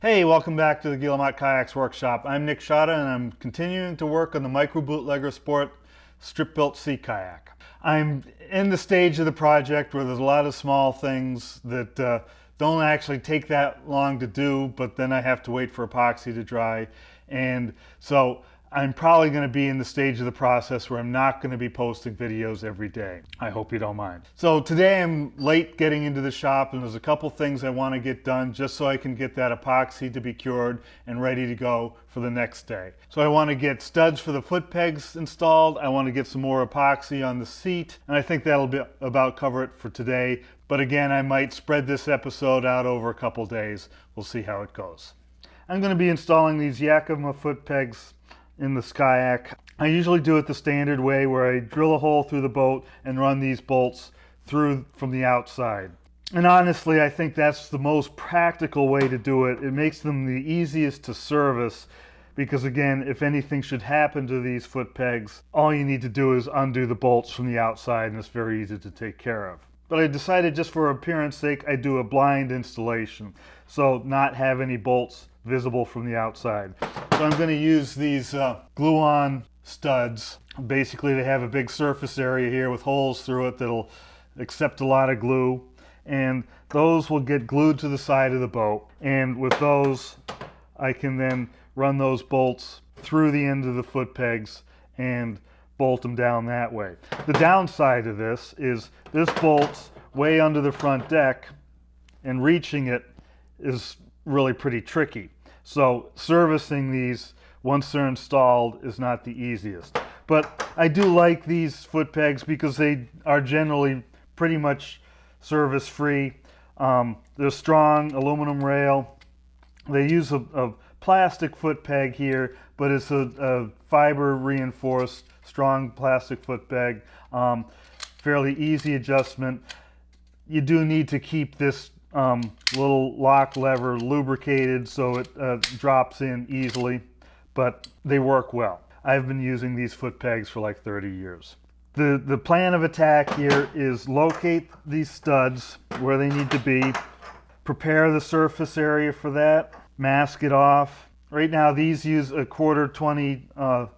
Hey, welcome back to the Guillemot Kayaks Workshop. I'm Nick Schade and I'm continuing to work on the microBootlegger Sport strip-built sea kayak. I'm in the stage of the project where there's a lot of small things that don't actually take that long to do, but then I have to wait for epoxy to dry. And so I'm probably going to be in the stage of the process where I'm not going to be posting videos every day. I hope you don't mind. So today I'm late getting into the shop and there's a couple things I want to get done just so I can get that epoxy to be cured and ready to go for the next day. So I want to get studs for the foot pegs installed. I want to get some more epoxy on the seat, and I think that'll be about cover it for today. But again, I might spread this episode out over a couple days. We'll see how it goes. I'm going to be installing these Yakima foot pegs in this kayak. I usually do it the standard way where I drill a hole through the boat and run these bolts through from the outside. And honestly, I think that's the most practical way to do it. It makes them the easiest to service because, again, if anything should happen to these foot pegs, all you need to do is undo the bolts from the outside and it's very easy to take care of. But I decided just for appearance sake, I do a blind installation, so not have any bolts visible from the outside. So I'm going to use these glue-on studs. Basically, they have a big surface area here with holes through it that'll accept a lot of glue, and those will get glued to the side of the boat. And with those, I can then run those bolts through the end of the foot pegs and bolt them down that way. The downside of this is this bolt's way under the front deck, and reaching it is really pretty tricky. So servicing these once they're installed is not the easiest. But I do like these foot pegs because they are generally pretty much service free. They're strong aluminum rail. They use a plastic foot peg here, but it's a fiber reinforced strong plastic foot peg. Fairly easy adjustment. You do need to keep this little lock lever lubricated so it drops in easily, but they work well. I've been using these foot pegs for like 30 years. The plan of attack here is locate these studs where they need to be, prepare the surface area for that, mask it off. Right now these use a 1/4-20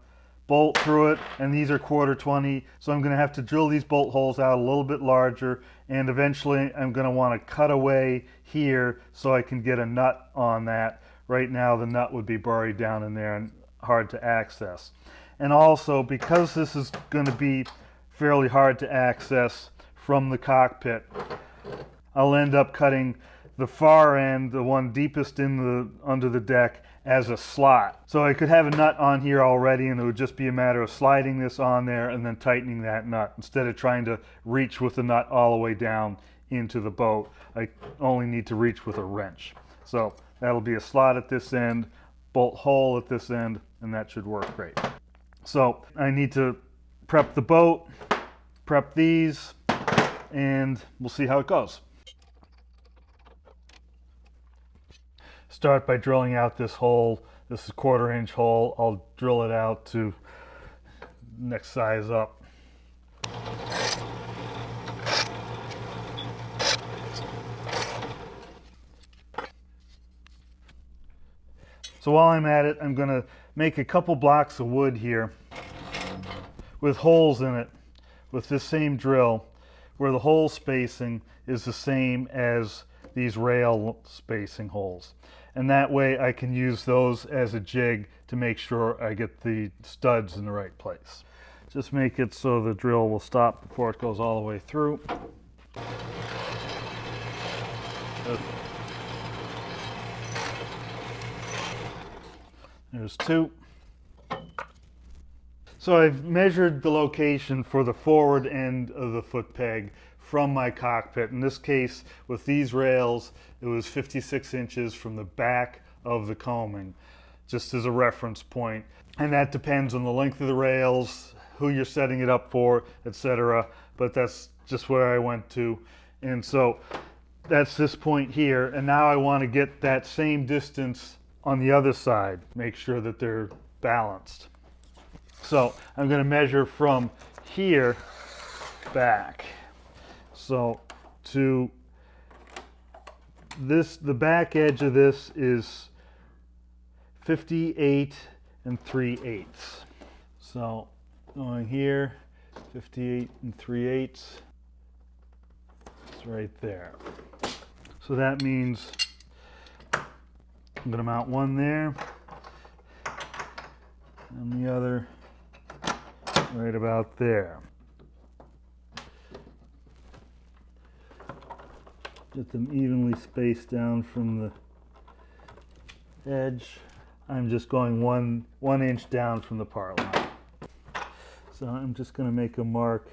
bolt through it, and these are 1/4-20, so I'm going to have to drill these bolt holes out a little bit larger, and eventually I'm going to want to cut away here so I can get a nut on that. Right now the nut would be buried down in there and hard to access. And also, because this is going to be fairly hard to access from the cockpit, I'll end up cutting the far end, the one deepest under the deck, as a slot. So I could have a nut on here already and it would just be a matter of sliding this on there and then tightening that nut instead of trying to reach with the nut all the way down into the boat. I only need to reach with a wrench. So that'll be a slot at this end, bolt hole at this end, and that should work great. So I need to prep the boat, prep these, and we'll see how it goes. Start by drilling out this hole. This is a 1/4-inch hole. I'll drill it out to next size up. So while I'm at it, I'm going to make a couple blocks of wood here with holes in it with this same drill where the hole spacing is the same as these rail spacing holes. And that way I can use those as a jig to make sure I get the studs in the right place. Just make it so the drill will stop before it goes all the way through. There's 2. So I've measured the location for the forward end of the foot peg from my cockpit. In this case, with these rails, it was 56 inches from the back of the coaming, just as a reference point. And that depends on the length of the rails, who you're setting it up for, etc. But that's just where I went to. And so that's this point here. And now I want to get that same distance on the other side, make sure that they're balanced. So I'm going to measure from here back. So to this, the back edge of this is 58 3/8. So going here, 58 3/8. It's right there. So that means I'm going to mount one there and the other right about there. Get them evenly spaced down from the edge. I'm just going one inch down from the part line. So I'm just going to make a mark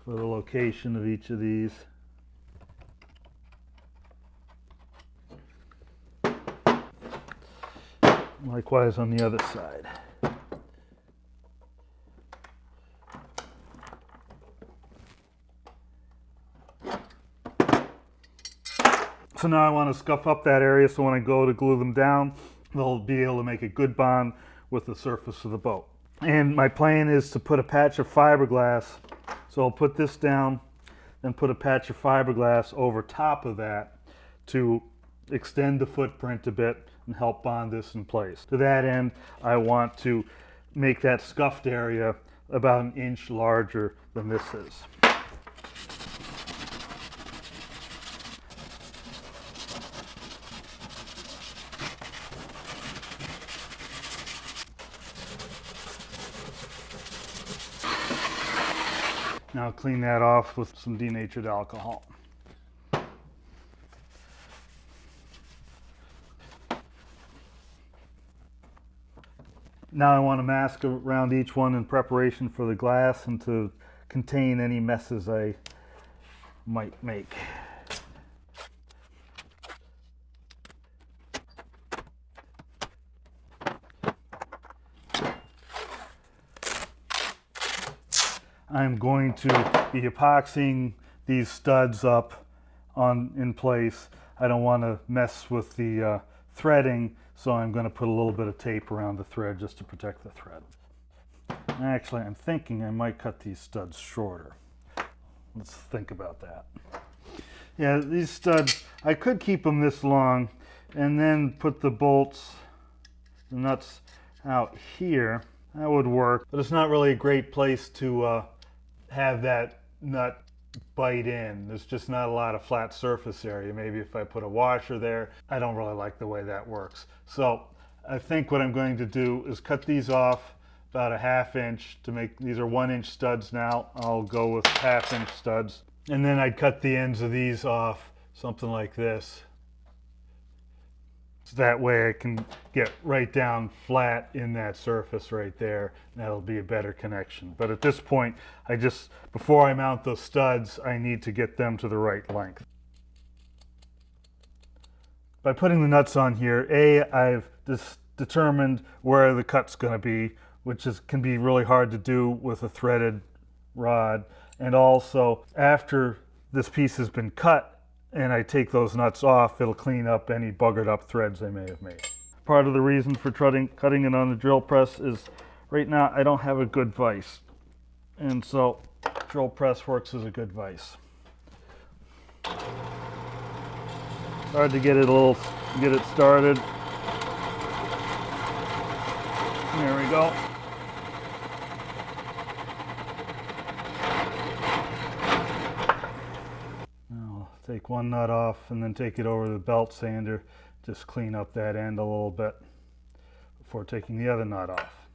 for the location of each of these. Likewise on the other side. So now I want to scuff up that area so when I go to glue them down, they'll be able to make a good bond with the surface of the boat. And my plan is to put a patch of fiberglass. So I'll put this down, then put a patch of fiberglass over top of that to extend the footprint a bit and help bond this in place. To that end, I want to make that scuffed area about an inch larger than this is. Now clean that off with some denatured alcohol. Now I want to mask around each one in preparation for the glass and to contain any messes I might make. I'm going to be epoxying these studs up in place. I don't want to mess with the threading, so I'm going to put a little bit of tape around the thread just to protect the thread. Actually, I'm thinking I might cut these studs shorter. Let's think about that. Yeah, these studs, I could keep them this long and then put the bolts, the nuts out here. That would work, but it's not really a great place to have that nut bite in. There's just not a lot of flat surface area. Maybe if I put a washer there, I don't really like the way that works. So I think what I'm going to do is cut these off about a 1/2 inch to make, these are 1-inch studs now. I'll go with 1/2 inch studs. And then I'd cut the ends of these off, something like this. So that way I can get right down flat in that surface right there. And that'll be a better connection. But at this point, before I mount those studs, I need to get them to the right length. By putting the nuts on here, I've determined where the cut's going to be, which can be really hard to do with a threaded rod. And also, after this piece has been cut, and I take those nuts off, it'll clean up any buggered up threads I may have made. Part of the reason for cutting it on the drill press is right now I don't have a good vise. And so drill press works as a good vise. Hard to get it started. There we go. Take one nut off and then take it over the belt sander. Just clean up that end a little bit before taking the other nut off.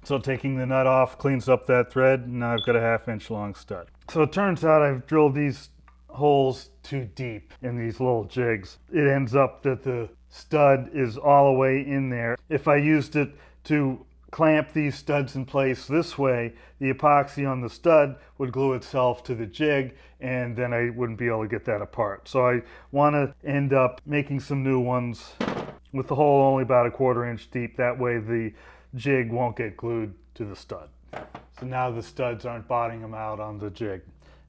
So taking the nut off cleans up that thread, and now I've got a 1/2 inch long stud. So it turns out I've drilled these holes too deep in these little jigs. It ends up that the stud is all the way in there. If I used it to clamp these studs in place this way, the epoxy on the stud would glue itself to the jig, and then I wouldn't be able to get that apart. So I want to end up making some new ones with the hole only about a 1/4 inch deep. That way the jig won't get glued to the stud. So now the studs aren't bottoming out on the jig.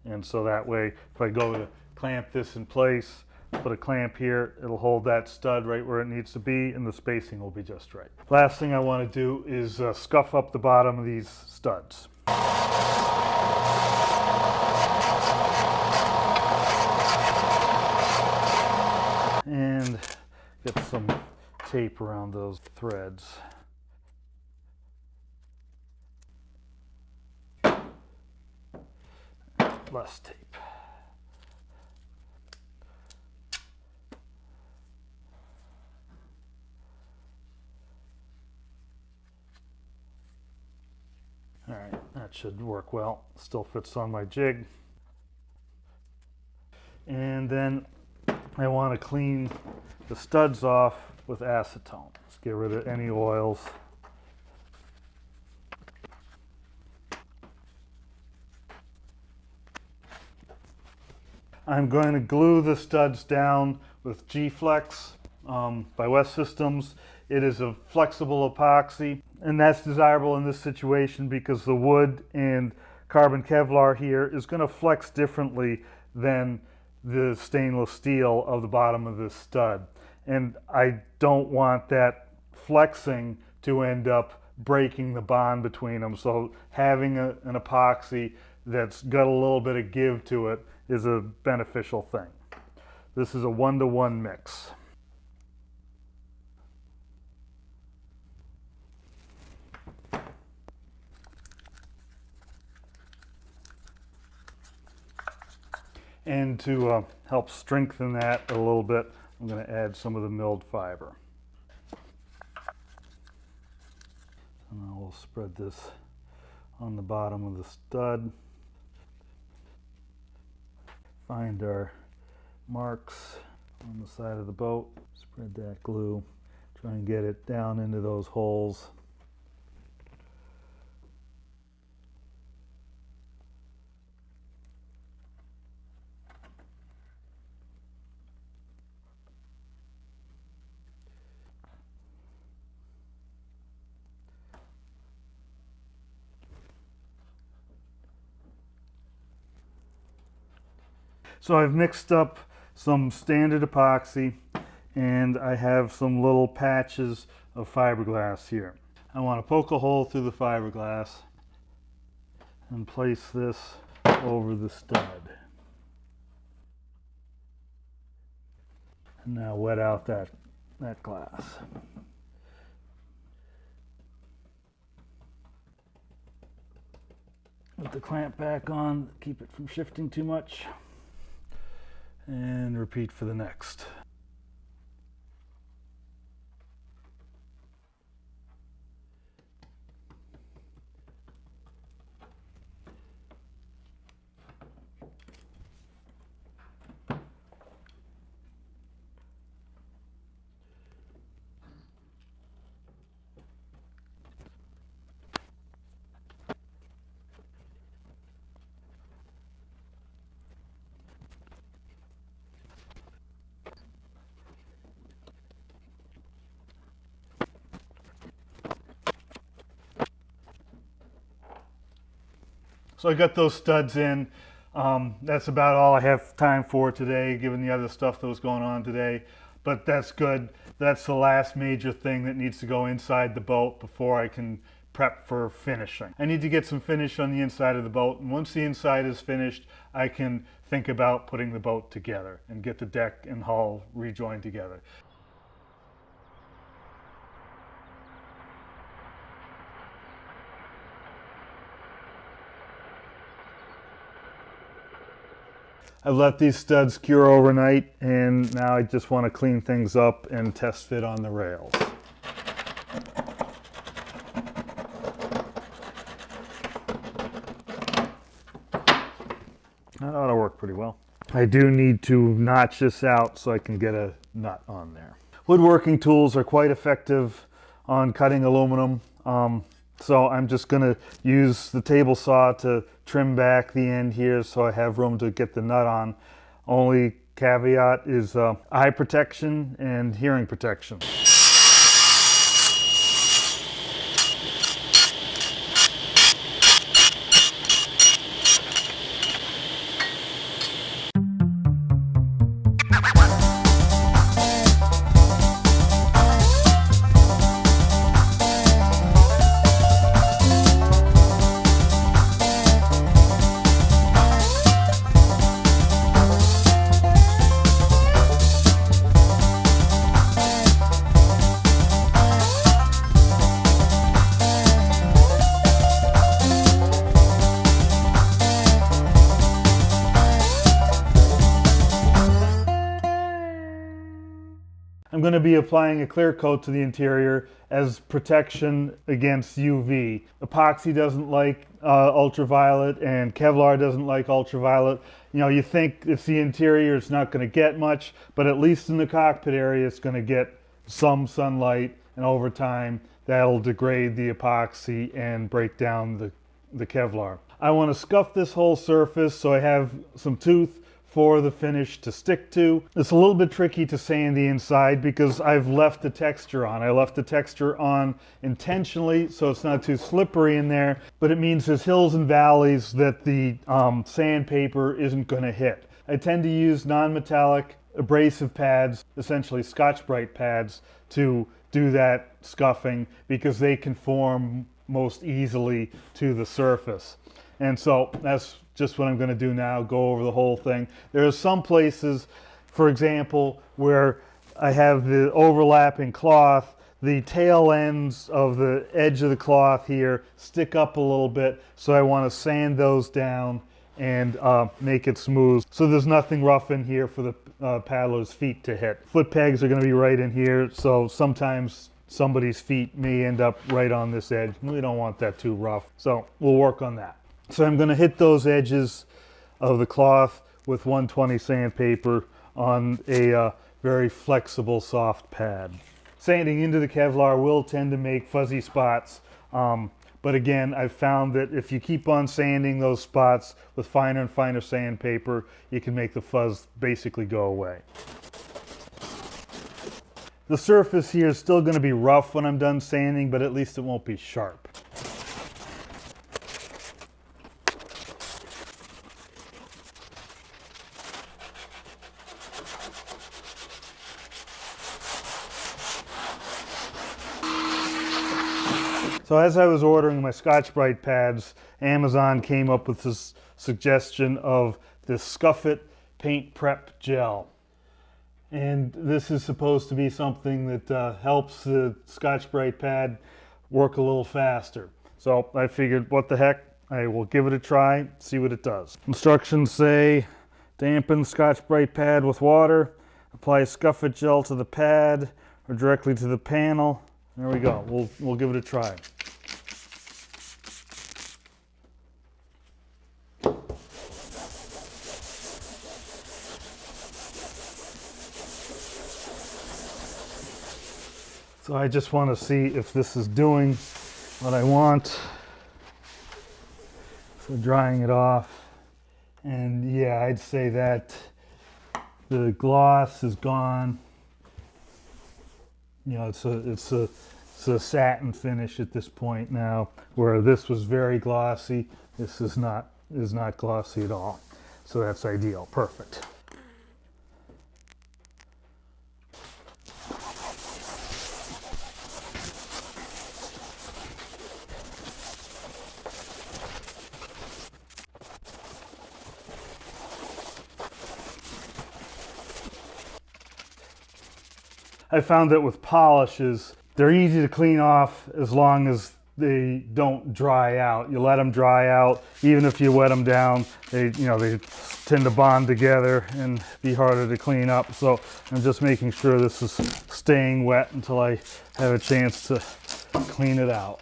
And so that way, if I go to clamp this in place, put a clamp here, it'll hold that stud right where it needs to be, and the spacing will be just right. Last thing I want to do is scuff up the bottom of these studs. get some tape around those threads. Less tape. All right, that should work well. Still fits on my jig. And then I want to clean the studs off with acetone. Let's get rid of any oils. I'm going to glue the studs down with G-Flex by West Systems. It is a flexible epoxy, and that's desirable in this situation because the wood and carbon Kevlar here is going to flex differently than the stainless steel of the bottom of this stud. And I don't want that flexing to end up breaking the bond between them. So having an epoxy that's got a little bit of give to it is a beneficial thing. This is a 1-to-1 mix. And to help strengthen that a little bit, I'm going to add some of the milled fiber. And now we'll spread this on the bottom of the stud. Find our marks on the side of the boat. Spread that glue. Try and get it down into those holes. So I've mixed up some standard epoxy and I have some little patches of fiberglass here. I want to poke a hole through the fiberglass and place this over the stud. And now wet out that glass. Put the clamp back on, keep it from shifting too much. And repeat for the next. So I got those studs in. That's about all I have time for today, given the other stuff that was going on today. But that's good. That's the last major thing that needs to go inside the boat before I can prep for finishing. I need to get some finish on the inside of the boat, and once the inside is finished, I can think about putting the boat together and get the deck and hull rejoined together. I've let these studs cure overnight, and now I just want to clean things up and test fit on the rails. That ought to work pretty well. I do need to notch this out so I can get a nut on there. Woodworking tools are quite effective on cutting aluminum. So I'm just going to use the table saw to trim back the end here so I have room to get the nut on. Only caveat is eye protection and hearing protection. I'm going to be applying a clear coat to the interior as protection against UV. Epoxy doesn't like ultraviolet, and Kevlar doesn't like ultraviolet. You know, you think it's the interior, it's not going to get much, but at least in the cockpit area it's going to get some sunlight, and over time that'll degrade the epoxy and break down the Kevlar. I want to scuff this whole surface so I have some tooth for the finish to stick to. It's a little bit tricky to sand the inside because I've left the texture on. I left the texture on intentionally so it's not too slippery in there, but it means there's hills and valleys that the sandpaper isn't going to hit. I tend to use non-metallic abrasive pads, essentially Scotch-Brite pads, to do that scuffing because they conform most easily to the surface. And so that's just what I'm going to do now, go over the whole thing. There are some places, for example, where I have the overlapping cloth, the tail ends of the edge of the cloth here stick up a little bit, so I want to sand those down and make it smooth. So there's nothing rough in here for the paddler's feet to hit. Foot pegs are going to be right in here, so sometimes somebody's feet may end up right on this edge. We don't want that too rough, so we'll work on that. So I'm going to hit those edges of the cloth with 120 sandpaper on a very flexible, soft pad. Sanding into the Kevlar will tend to make fuzzy spots, but again, I've found that if you keep on sanding those spots with finer and finer sandpaper, you can make the fuzz basically go away. The surface here is still going to be rough when I'm done sanding, but at least it won't be sharp. So as I was ordering my Scotch-Brite pads, Amazon came up with this suggestion of this Scuff It Paint Prep Gel. And this is supposed to be something that helps the Scotch-Brite pad work a little faster. So I figured, what the heck, I will give it a try, see what it does. Instructions say, dampen Scotch-Brite pad with water, apply Scuff It gel to the pad or directly to the panel. There we go, we'll give it a try. So I just want to see if this is doing what I want. So drying it off, and yeah, I'd say that the gloss is gone. You know, it's a satin finish at this point now, where this was very glossy. This is not glossy at all. So that's ideal, perfect. I found that with polishes, they're easy to clean off as long as they don't dry out. You let them dry out, even if you wet them down, they tend to bond together and be harder to clean up. So I'm just making sure this is staying wet until I have a chance to clean it out.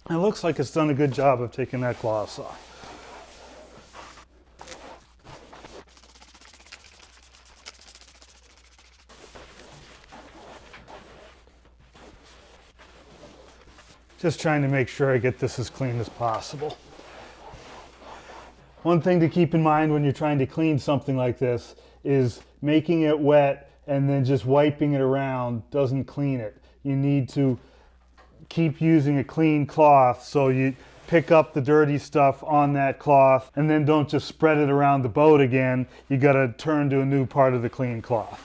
It looks like it's done a good job of taking that gloss off. Just trying to make sure I get this as clean as possible. One thing to keep in mind when you're trying to clean something like this is making it wet and then just wiping it around doesn't clean it. You need to keep using a clean cloth, so you pick up the dirty stuff on that cloth and then don't just spread it around the boat again. You got to turn to a new part of the clean cloth.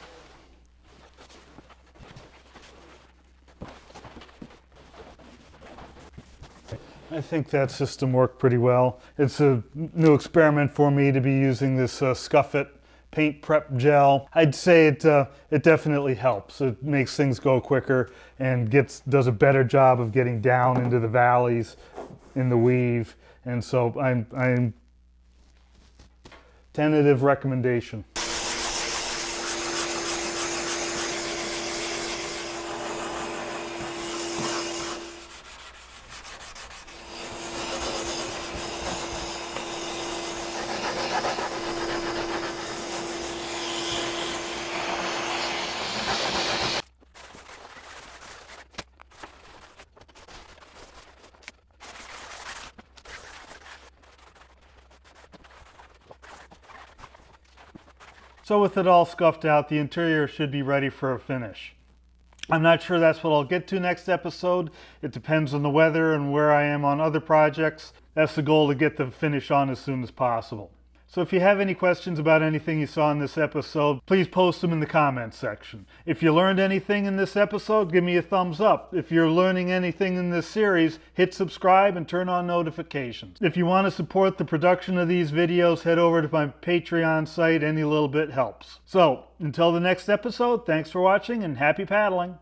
I think that system worked pretty well. It's a new experiment for me to be using this Scuff It paint prep gel. I'd say it definitely helps. It makes things go quicker and does a better job of getting down into the valleys in the weave. And so I'm tentative recommendation. So with it all scuffed out, the interior should be ready for a finish. I'm not sure that's what I'll get to next episode. It depends on the weather and where I am on other projects. That's the goal, to get the finish on as soon as possible. So if you have any questions about anything you saw in this episode, please post them in the comments section. If you learned anything in this episode, give me a thumbs up. If you're learning anything in this series, hit subscribe and turn on notifications. If you want to support the production of these videos, head over to my Patreon site. Any little bit helps. So until the next episode, thanks for watching and happy paddling.